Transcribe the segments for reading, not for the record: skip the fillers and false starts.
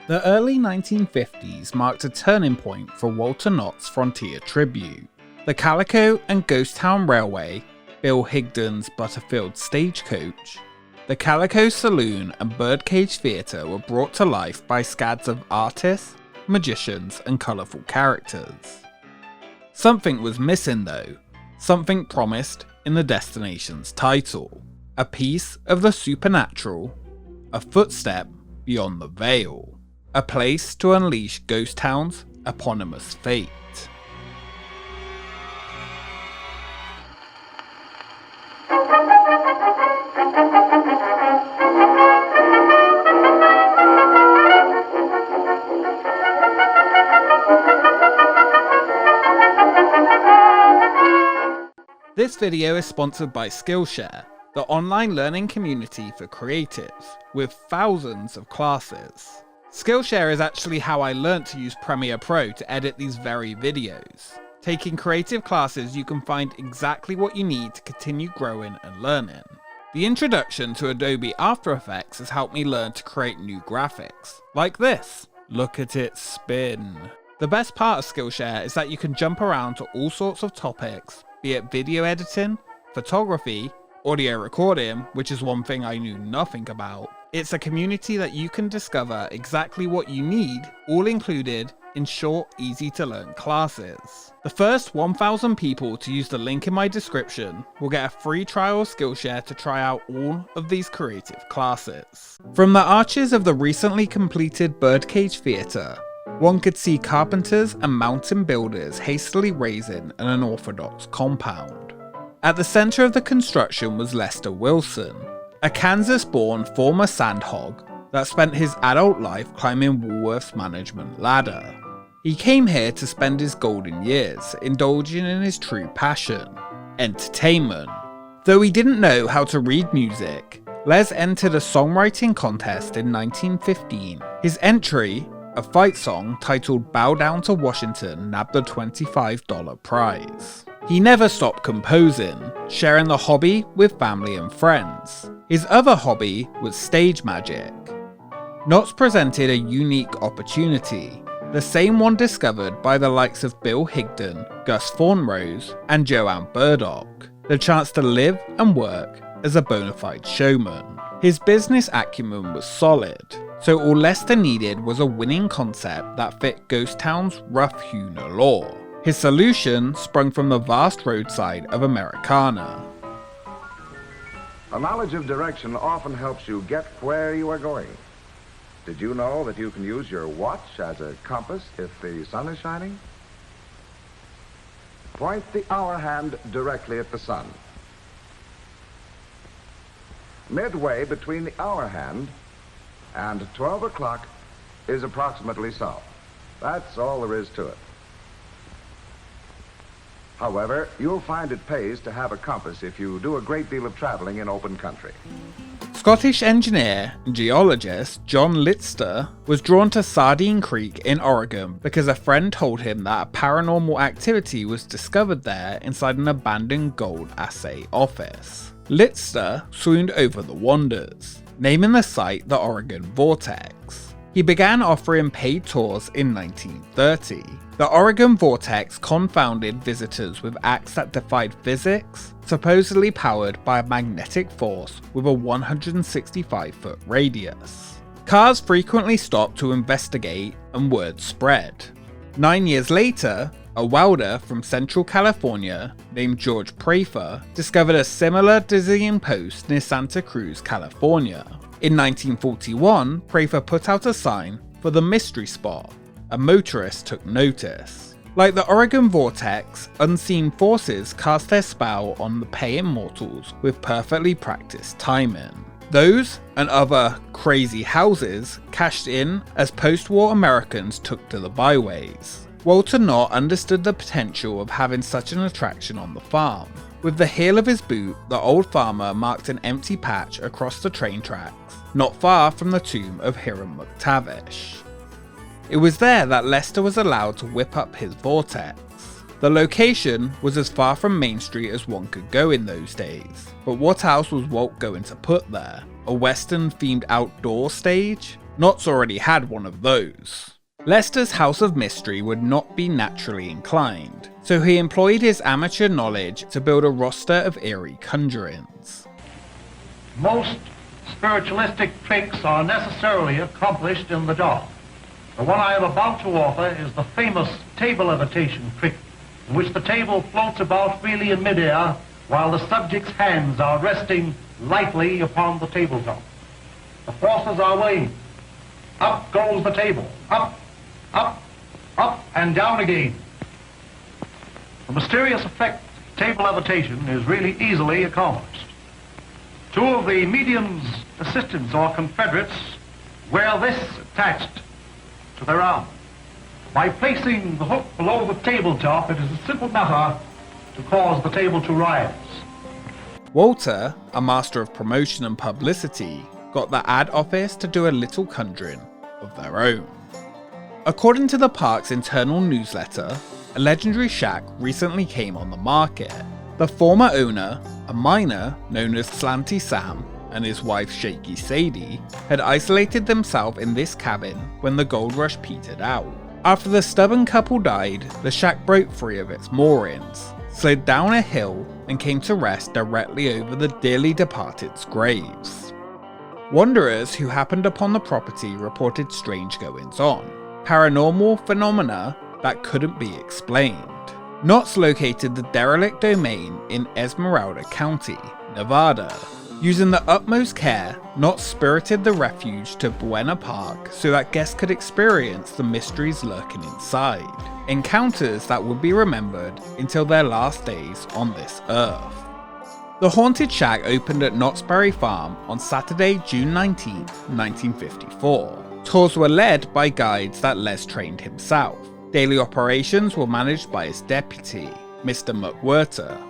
The early 1950s marked a turning point for Walter Knott's frontier tribute. The Calico and Ghost Town Railway, Bill Higdon's Butterfield Stagecoach, the Calico Saloon and Birdcage Theatre were brought to life by scads of artists, magicians and colourful characters. Something was missing though, something promised in the destination's title, a piece of the supernatural, a footstep beyond the veil. A place to unleash Ghost Town's eponymous fate. This video is sponsored by Skillshare, the online learning community for creatives, with thousands of classes. Skillshare is actually how I learnt to use Premiere Pro to edit these very videos. Taking creative classes, you can find exactly what you need to continue growing and learning. The introduction to Adobe After Effects has helped me learn to create new graphics, like this. Look at it spin. The best part of Skillshare is that you can jump around to all sorts of topics, be it video editing, photography, audio recording, which is one thing I knew nothing about. It's a community that you can discover exactly what you need, all included in short, easy to learn classes. The first 1,000 people to use the link in my description will get a free trial of Skillshare to try out all of these creative classes. From the arches of the recently completed Birdcage Theatre, one could see carpenters and mountain builders hastily raising an unorthodox compound. At the centre of the construction was Lester Wilson, a Kansas-born former sandhog that spent his adult life climbing Woolworth's management ladder. He came here to spend his golden years indulging in his true passion, entertainment. Though he didn't know how to read music, Les entered a songwriting contest in 1915. His entry, a fight song titled Bow Down to Washington, nabbed the $25 prize. He never stopped composing, sharing the hobby with family and friends. His other hobby was stage magic. Knott's presented a unique opportunity, the same one discovered by the likes of Bill Higdon, Gus Thornrose, and Joanne Burdock, the chance to live and work as a bona fide showman. His business acumen was solid, so all Lester needed was a winning concept that fit Ghost Town's rough-hewn allure. His solution sprung from the vast roadside of Americana. A knowledge of direction often helps you get where you are going. Did you know that you can use your watch as a compass if the sun is shining? Point the hour hand directly at the sun. Midway between the hour hand and 12 o'clock is approximately south. That's all there is to it. However, you'll find it pays to have a compass if you do a great deal of traveling in open country. Scottish engineer and geologist John Litster was drawn to Sardine Creek in Oregon because a friend told him that a paranormal activity was discovered there inside an abandoned gold assay office. Litster swooned over the wonders, naming the site the Oregon Vortex. He began offering paid tours in 1930. The Oregon Vortex confounded visitors with acts that defied physics, supposedly powered by a magnetic force with a 165-foot radius. Cars frequently stopped to investigate and word spread. 9 years later, a welder from Central California named George Prather discovered a similar dizzying post near Santa Cruz, California. In 1941, Prather put out a sign for the mystery spot. A motorist took notice. Like the Oregon Vortex, unseen forces cast their spell on the paying mortals with perfectly practiced timing. Those and other crazy houses cashed in as post-war Americans took to the byways. Walter Knott understood the potential of having such an attraction on the farm. With the heel of his boot, the old farmer marked an empty patch across the train tracks, not far from the tomb of Hiram McTavish. It was there that Lester was allowed to whip up his vortex. The location was as far from Main Street as one could go in those days, but what else was Walt going to put there? A Western-themed outdoor stage? Knott's already had one of those. Lester's House of Mystery would not be naturally inclined, so he employed his amateur knowledge to build a roster of eerie conjurings. Most spiritualistic tricks are necessarily accomplished in the dark. The one I am about to offer is the famous table levitation trick, in which the table floats about freely in midair while the subject's hands are resting lightly upon the tabletop. The forces are weighing. Up goes the table. Up, up, up, and down again. The mysterious effect of table levitation is really easily accomplished. Two of the medium's assistants or confederates wear this attached to their arm. By placing the hook below the tabletop, it is a simple matter to cause the table to rise. Walter, a master of promotion and publicity, got the ad office to do a little conjuring of their own. According to the park's internal newsletter, a legendary shack recently came on the market. The former owner, a miner known as Slanty Sam, and his wife Shaky Sadie, had isolated themselves in this cabin when the gold rush petered out. After the stubborn couple died, the shack broke free of its moorings, slid down a hill, and came to rest directly over the dearly departed's graves. Wanderers who happened upon the property reported strange goings-on, paranormal phenomena that couldn't be explained. Knott's located the derelict domain in Esmeralda County, Nevada. Using the utmost care, Knott spirited the refuge to Buena Park so that guests could experience the mysteries lurking inside, encounters that would be remembered until their last days on this earth. The haunted shack opened at Knott's Berry Farm on Saturday, June 19, 1954. Tours were led by guides that Les trained himself. Daily operations were managed by his deputy, Mr. McWhirter.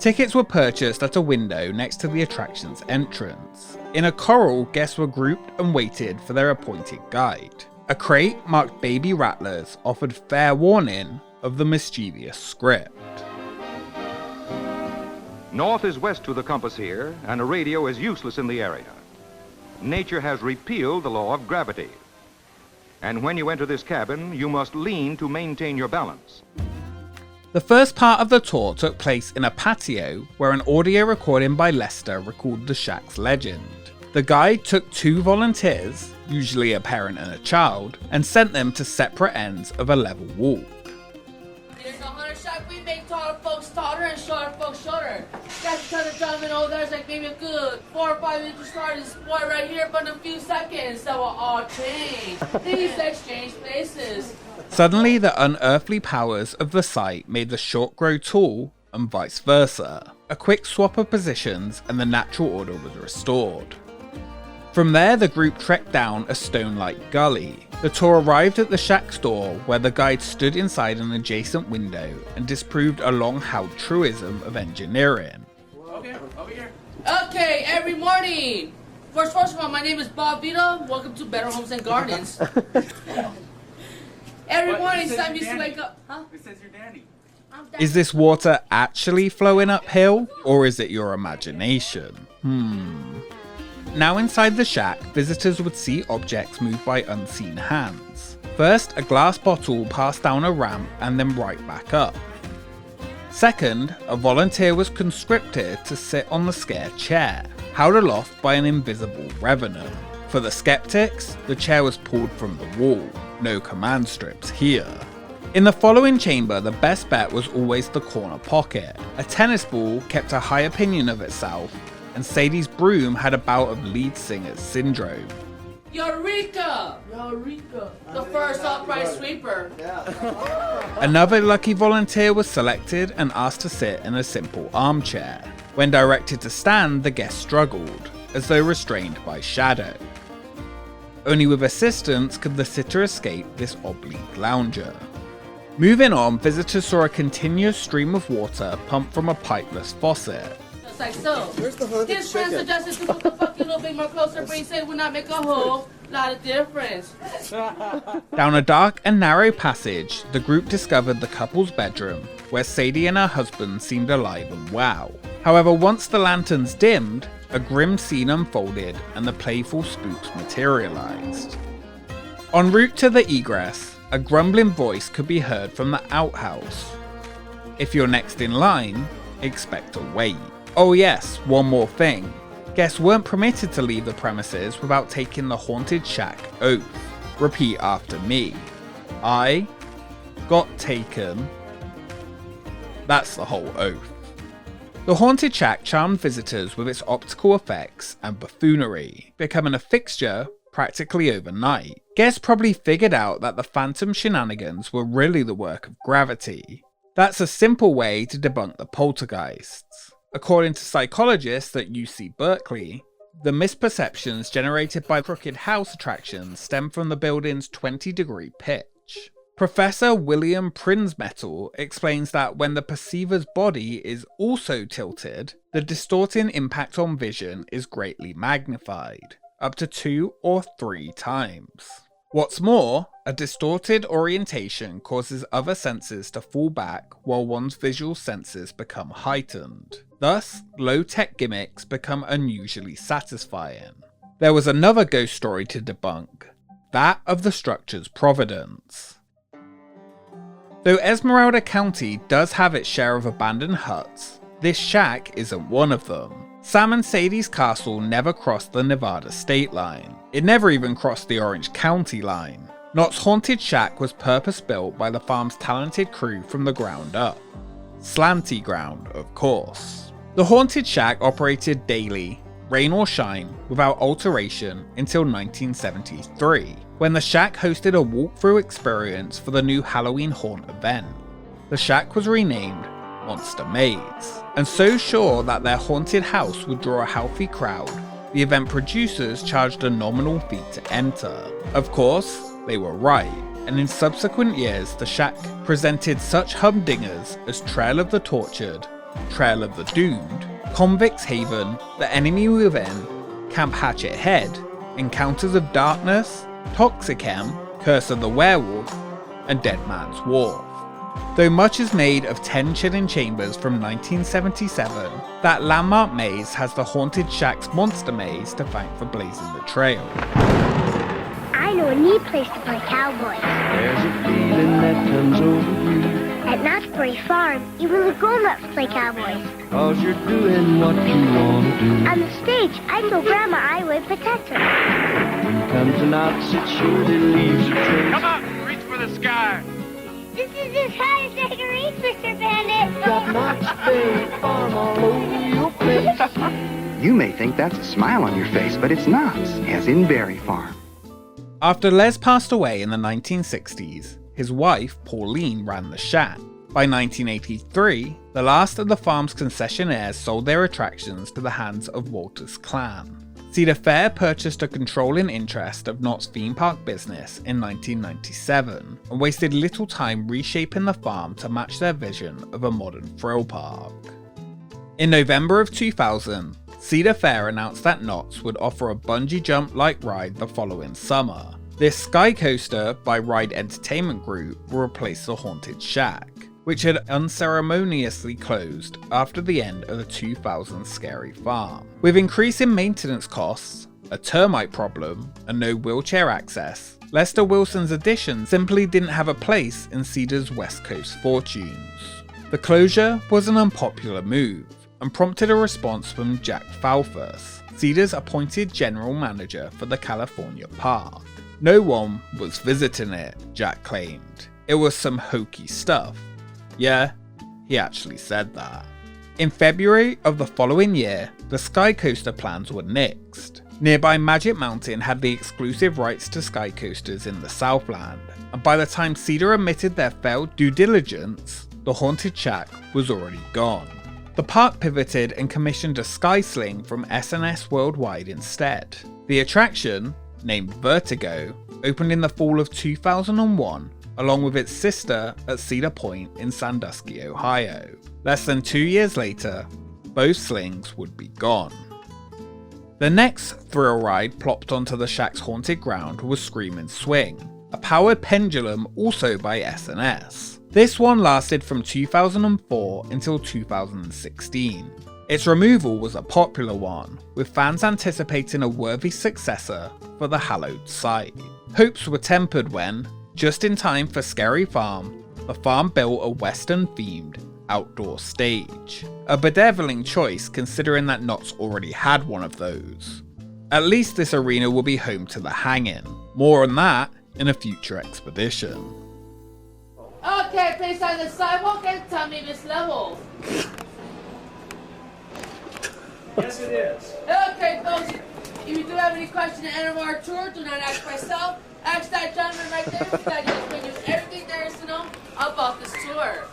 Tickets were purchased at a window next to the attraction's entrance. In a corral, guests were grouped and waited for their appointed guide. A crate marked baby rattlers offered fair warning of the mischievous script. North is west to the compass here, and a radio is useless in the area. Nature has repealed the law of gravity. And when you enter this cabin, you must lean to maintain your balance. The first part of the tour took place in a patio where an audio recording by Lester recalled the shack's legend. The guide took 2 volunteers, usually a parent and a child, and sent them to separate ends of a level walk. There's a hunter shack, we make taller folks taller and shorter folks shorter. That's kind of driving over there's like maybe a good 4 or 5 inches short this boy right here, but in a few seconds that will all change. These exchange places. Suddenly, the unearthly powers of the site made the short grow tall, and vice versa. A quick swap of positions and the natural order was restored. From there, the group trekked down a stone-like gully. The tour arrived at the shack's door, where the guide stood inside an adjacent window and disproved a long-held truism of engineering. Okay, over here. Okay, every morning. First of all, my name is Bob Vito. Welcome to Better Homes and Gardens. Every morning, Sam used to wake up. Huh? It says you're Danny. Is this water actually flowing uphill, or is it your imagination? Now inside the shack, visitors would see objects moved by unseen hands. First, a glass bottle passed down a ramp and then right back up. Second, a volunteer was conscripted to sit on the scared chair, held aloft by an invisible revenant. For the skeptics, the chair was pulled from the wall. No command strips here. In the following chamber, the best bet was always the corner pocket. A tennis ball kept a high opinion of itself, and Sadie's broom had a bout of lead singer's syndrome. Eureka! Eureka! The first upright sweeper. Another lucky volunteer was selected and asked to sit in a simple armchair. When directed to stand, the guest struggled, as though restrained by shadow. Only with assistance could the sitter escape this oblique lounger. Moving on, visitors saw a continuous stream of water pumped from a pipeless faucet. Just like so. His friend suggested to put the fucking little bit more closer, but he said it would not make a whole lot of difference. Down a dark and narrow passage, the group discovered the couple's bedroom, where Sadie and her husband seemed alive and well. However, once the lanterns dimmed, a grim scene unfolded and the playful spooks materialized. En route to the egress, a grumbling voice could be heard from the outhouse. If you're next in line, expect a wait. Oh yes, one more thing. Guests weren't permitted to leave the premises without taking the Haunted Shack oath. Repeat after me. I got taken. That's the whole oath. The Haunted Shack charmed visitors with its optical effects and buffoonery, becoming a fixture practically overnight. Guests probably figured out that the phantom shenanigans were really the work of gravity. That's a simple way to debunk the poltergeists. According to psychologists at UC Berkeley, the misperceptions generated by crooked house attractions stem from the building's 20-degree pitch. Professor William Prinsmetal explains that when the perceiver's body is also tilted, the distorting impact on vision is greatly magnified, up to 2 or 3 times. What's more, a distorted orientation causes other senses to fall back while one's visual senses become heightened. Thus, low-tech gimmicks become unusually satisfying. There was another ghost story to debunk, that of the structure's provenance. Though Esmeralda County does have its share of abandoned huts, this shack isn't one of them. Sam and Sadie's castle never crossed the Nevada state line. It never even crossed the Orange County line. Knott's Haunted Shack was purpose-built by the farm's talented crew from the ground up. Slanty ground, of course. The Haunted Shack operated daily, rain or shine, without alteration until 1973, when the shack hosted a walkthrough experience for the new Halloween Haunt event. The shack was renamed Monster Maze, and so sure that their haunted house would draw a healthy crowd, the event producers charged a nominal fee to enter. Of course, they were right, and in subsequent years the shack presented such humdingers as Trail of the Tortured, Trail of the Doomed, Convict's Haven, The Enemy Within, Camp Hatchet Head, Encounters of Darkness, Toxichem, Curse of the Werewolf, and Dead Man's Wharf. Though much is made of 10 Chilling Chambers from 1977, that landmark maze has the Haunted Shack's Monster Maze to thank for blazing the trail. I know a neat place to play cowboys. There's a feeling that comes over you. At Knott's Farm, even the grown-ups play cowboys. 'Cause you're doing what you want to do. On the stage, I told Grandma I would protect her. When you come to Knott's, it surely leaves a trace. Come on, reach for the sky. This is as high as I can reach, Mr. Bandit. Got Knott's Berry Farm all over your face. You may think that's a smile on your face, but it's Knott's, as in Berry Farm. After Les passed away in the 1960s, his wife, Pauline, ran the shack. By 1983, the last of the farm's concessionaires sold their attractions to the hands of Walter's clan. Cedar Fair purchased a controlling interest of Knott's theme park business in 1997 and wasted little time reshaping the farm to match their vision of a modern thrill park. In November of 2000, Cedar Fair announced that Knott's would offer a bungee jump-like ride the following summer. This Sky Coaster by Ride Entertainment Group will replace the Haunted Shack, which had unceremoniously closed after the end of the 2000 Scary Farm. With increasing maintenance costs, a termite problem, and no wheelchair access, Lester Wilson's addition simply didn't have a place in Cedar's West Coast fortunes. The closure was an unpopular move, and prompted a response from Jack Falfus, Cedar's appointed general manager for the California park. No one was visiting it, Jack claimed. It was some hokey stuff. Yeah, he actually said that. In February of the following year, the Sky Coaster plans were nixed. Nearby Magic Mountain had the exclusive rights to Sky Coasters in the Southland, and by the time Cedar admitted their failed due diligence, the Haunted Shack was already gone. The park pivoted and commissioned a Sky Sling from S&S Worldwide instead. The attraction, named Vertigo, opened in the fall of 2001, along with its sister at Cedar Point in Sandusky, Ohio. Less than 2 years later, both slings would be gone. The next thrill ride plopped onto the shack's haunted ground was Screamin' Swing, a powered pendulum also by S&S. This one lasted from 2004 until 2016. Its removal was a popular one, with fans anticipating a worthy successor for the hallowed site. Hopes were tempered when, just in time for Scary Farm, the farm built a western-themed outdoor stage. A bedeviling choice considering that Knott's already had one of those. At least this arena will be home to the hang-in. More on that in a future expedition. Okay, place on the sidewalk and tell me this level. Yes, it is. Okay, folks, if you do have any questions at the end of our tour, do not ask myself. Ask that gentleman right there, because I just bring you everything there is to know about this tour.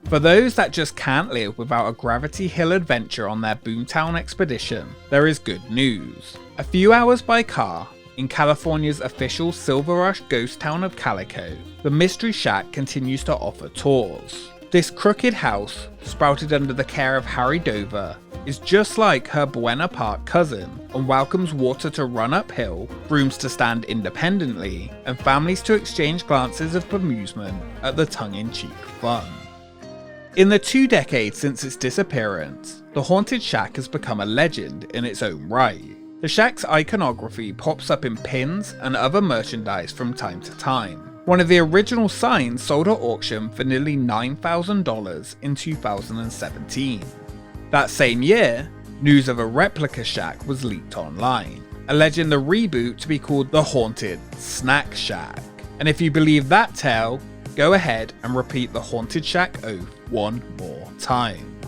For those that just can't live without a Gravity Hill adventure on their Boomtown expedition, there is good news. A few hours by car, in California's official Silver Rush ghost town of Calico, the Mystery Shack continues to offer tours. This crooked house, sprouted under the care of Harry Dover, is just like her Buena Park cousin and welcomes water to run uphill, brooms to stand independently, and families to exchange glances of bemusement at the tongue-in-cheek fun. In the 2 decades since its disappearance, the Haunted Shack has become a legend in its own right. The shack's iconography pops up in pins and other merchandise from time to time. One of the original signs sold at auction for nearly $9,000 in 2017. That same year, news of a replica shack was leaked online, alleging the reboot to be called the Haunted Snack Shack. And if you believe that tale, go ahead and repeat the Haunted Shack oath one more time.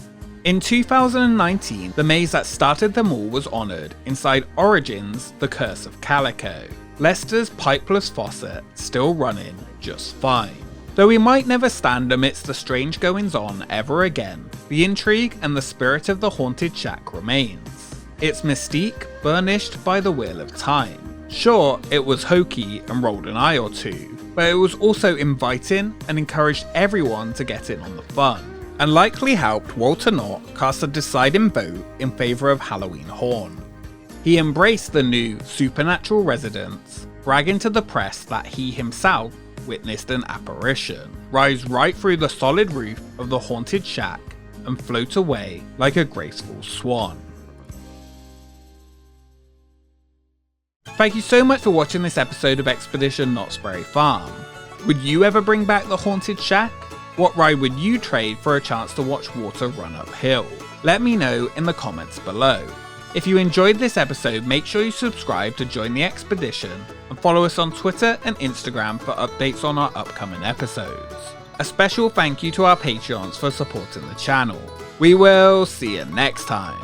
In 2019, the maze that started them all was honoured inside Origins: The Curse of Calico. Leicester's pipeless faucet still running just fine. Though we might never stand amidst the strange goings-on ever again, the intrigue and the spirit of the Haunted Shack remains. Its mystique burnished by the wheel of time. Sure, it was hokey and rolled an eye or two, but it was also inviting and encouraged everyone to get in on the fun, and likely helped Walter Knott cast a deciding vote in favour of Halloween Horn. He embraced the new supernatural residents, bragging to the press that he himself witnessed an apparition rise right through the solid roof of the Haunted Shack and float away like a graceful swan. Thank you so much for watching this episode of Expedition Knott's Berry Farm. Would you ever bring back the Haunted Shack? What ride would you trade for a chance to watch water run uphill? Let me know in the comments below. If you enjoyed this episode, make sure you subscribe to join the expedition and follow us on Twitter and Instagram for updates on our upcoming episodes. A special thank you to our Patreons for supporting the channel. We will see you next time.